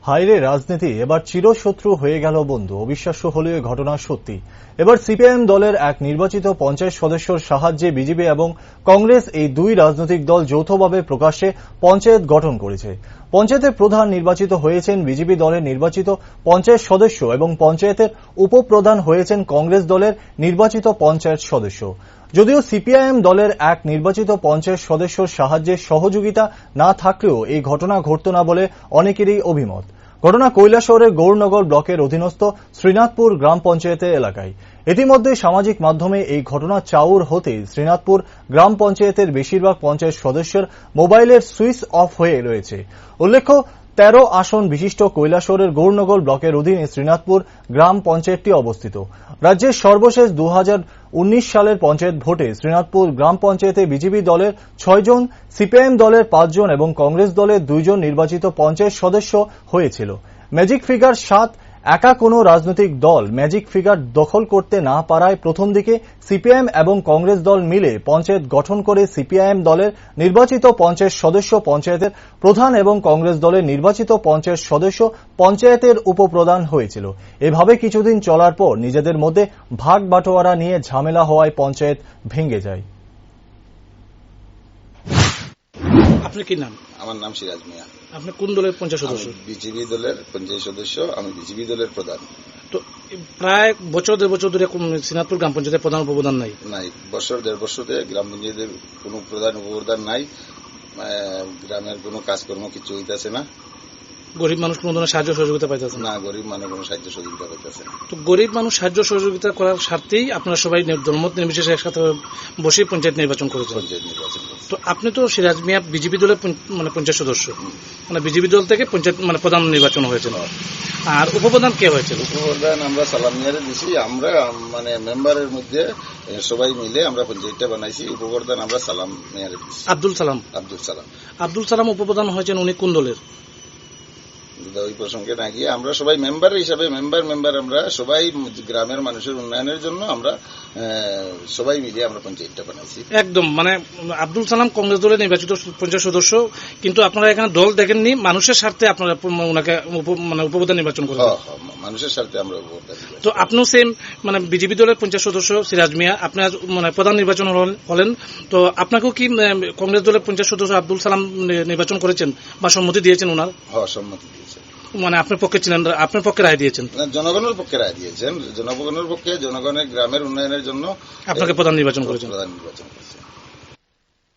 হাইরে রাজনীতি এবার চিরশত্রু হয়ে গেল বন্ধু। অবিশ্বাস্য হলেও ঘটনা সত্যি। এবার সিপিআইএম দলের এক নির্বাচিত পঞ্চায়েত সদস্যর সাহায্যে বিজেপি এবং কংগ্রেস এই দুই রাজনৈতিক দল যৌথভাবে প্রকাশ্যে পঞ্চায়েত গঠন করেছে। পঞ্চায়েতের প্রধান নির্বাচিত হয়েছেন বিজেপি দলের নির্বাচিত পঞ্চায়েত সদস্য এবং পঞ্চায়েতের উপপ্রধান হয়েছেন কংগ্রেস দলের নির্বাচিত পঞ্চায়েত সদস্য। যদিও সিপিআইএম দলের এক নির্বাচিত পঞ্চায়েত সদস্যর সাহায্যে সহযোগিতা না থাকলেও এই ঘটনা ঘটত না বলে অনেকেরই অভিমত। ঘটনা কৈলাসহরের গৌরনগর ব্লকের অধীনস্থ শ্রীনাথপুর গ্রাম পঞ্চায়েতের এলাকায়। ইতিমধ্যে সামাজিক মাধ্যমে এই ঘটনা চাউর হতেই শ্রীনাথপুর গ্রাম পঞ্চায়েতের বেশিরভাগ পঞ্চায়েত সদস্যের মোবাইলের সুইচ অফ হয়ে রয়েছে। উল্লেখ্য, 13 আসন বিশিষ্ট কৈলাসহরের গৌরনগর ব্লকের অধীনে শ্রীনাথপুর গ্রাম পঞ্চায়েতটি অবস্থিত। রাজ্যের সর্বশেষ 2019 সালের পঞ্চায়েত ভোটে শ্রীনাথপুর গ্রাম পঞ্চায়েতে বিজেপি দলের 6 জন, সিপিআইএম দলের 5 জন এবং কংগ্রেস দলের 2 জন নির্বাচিত পঞ্চায়েত সদস্য হয়েছিল। ম্যাজিক ফিগার 7 একা কোনো রাজনৈতিক দল ম্যাজিক ফিগার দখল করতে না পারায় প্রথম দিকে সিপিআইএম এবং কংগ্রেস দল মিলে পঞ্চায়েত গঠন করে সিপিআইএম দলের নির্বাচিত পঞ্চায়েত সদস্য পঞ্চায়েতের প্রধান এবং কংগ্রেস দলের নির্বাচিত পঞ্চায়েত সদস্য পঞ্চায়েতের উপপ্রধান হয়েছিল। এভাবে কিছুদিন চলার পর নিজেদের মধ্যে ভাগ বাটোয়ারা নিয়ে ঝামেলা হওয়ায় পঞ্চায়েত ভেঙে যায়। আপনার কি নাম? আমার নাম সিরাজ মিয়া। আপনি কোন দলের পঞ্চায়েত সদস্য? বিজেপি দলের পঞ্চায়েত সদস্য, আমি বিজেপি দলের প্রধান। তো প্রায় বছর দেড় বছর ধরে শ্রীনাথপুর গ্রাম পঞ্চায়েতের প্রধান উপপ্রধান নাই? নাই, বছর দেড় বছর ধরে গ্রাম পঞ্চায়েতের কোনো প্রধান উপপ্রধান নাই। গ্রামের কোনো কাজকর্ম কিছু হইতেছে না। গরিব মানুষ কোন ধরনের সাহায্য সহযোগিতা পাইতেছে না, গরিব মানুষ কোনো সাহায্য সহযোগিতা পাইতেছে না। তো গরিব মানুষ সাহায্য সহযোগিতা করার স্বার্থেই আপনারা সবাই দলমত নির্বিশেষে একসাথে বসে পঞ্চায়েত নির্বাচন করেছেন। পঞ্চায়েত নির্বাচন করছে। তো আপনি তো সিরাজ মিয়া বিজেপি দলের পঞ্চায়েত সদস্য, মানে বিজেপি দল থেকে পঞ্চায়েত প্রধান নির্বাচন হয়েছিল। আর উপপ্রধান কে হয়েছিল? উপপ্রধান আমরা সালাম মিয়ারে দিছি। আমরা মেম্বারের মধ্যে সবাই মিলে আমরা পঞ্চায়েতটা বানাইছি। উপপ্রধান আমরা সালাম মিয়ারে দিছি। আব্দুল সালাম উপপ্রধান হয়েছেন। উনি কোন দলের? ওই প্রসঙ্গে না গিয়ে আমরা সবাই মেম্বার হিসাবে মেম্বার আমরা সবাই গ্রামের মানুষের উন্নয়নের জন্য আমরা সবাই মিলে আমরা পঞ্চায়েতটা বানাইছি। একদম, মানে আব্দুল সালাম কংগ্রেস দলের নির্বাচিত পঞ্চায়েত সদস্য, কিন্তু আপনারা এখানে দল দেখেননি, মানুষের স্বার্থে আপনারা ওনাকে উপপ্রধান নির্বাচন করেছেন। মানুষের স্বার্থে আমরা। তো আপনিও সেম, মানে বিজেপি দলের পঞ্চায়েত সদস্য সিরাজ মিয়া, আপনার মানে প্রধান নির্বাচন হলেন। তো আপনাকেও কি কংগ্রেস দলের পঞ্চায়েত সদস্য আব্দুল সালাম নির্বাচন করেছেন বা সম্মতি দিয়েছেন ওনার? সম্মতি দিয়েছেন। মানে আপনার পক্ষে ছিলেন, আপনার পক্ষে রায় দিয়েছেন? জনগণের পক্ষে রায় দিয়েছেন। জনগণের পক্ষে, জনগণের গ্রামের উন্নয়নের জন্য আপনাকে প্রধান নির্বাচন করেছেন। প্রধান নির্বাচন করেছেন।